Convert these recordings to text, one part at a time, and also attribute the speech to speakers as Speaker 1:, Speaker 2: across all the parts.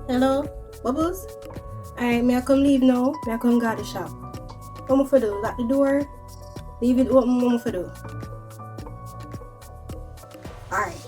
Speaker 1: Hello, Bubbles? Alright, may I come leave now? May I come guard the shop? What am I for do? Lock the door? Leave it open, what am I for do? Alright.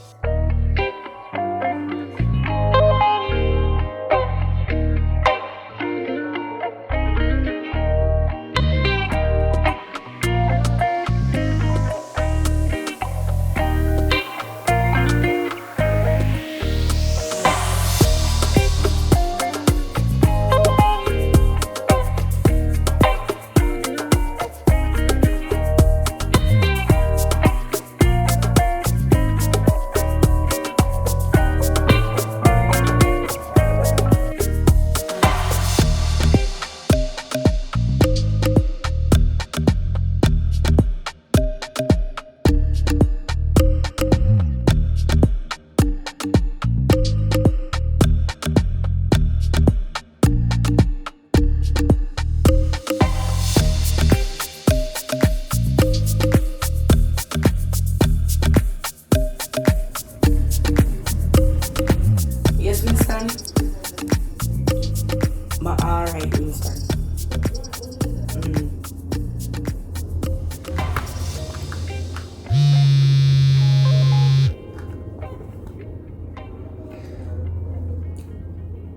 Speaker 2: Yes, Winston? Alright, Winston.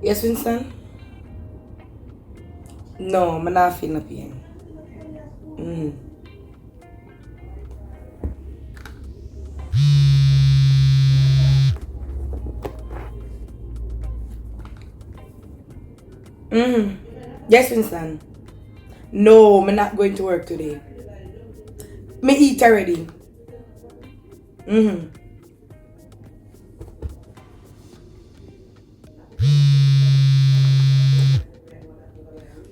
Speaker 2: Yes, Winston? No, I'm not feeling pain. Yes, Winston. No, I'm not going to work today. Me eat already.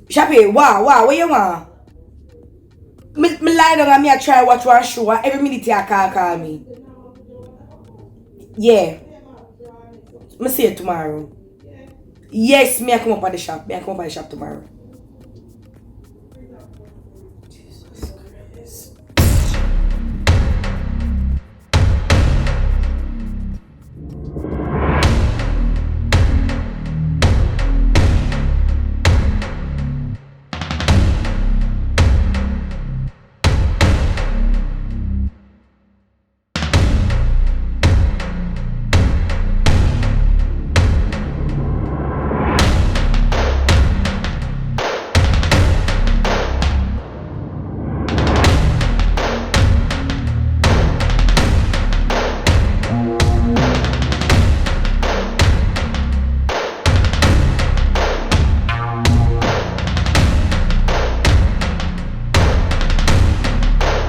Speaker 2: Shappy, wow, what you want? Me lie down and me I try watch one show and every minute you call me. Yeah. Me see you tomorrow. Yes, me I come up at the shop. Me I come up at the shop tomorrow.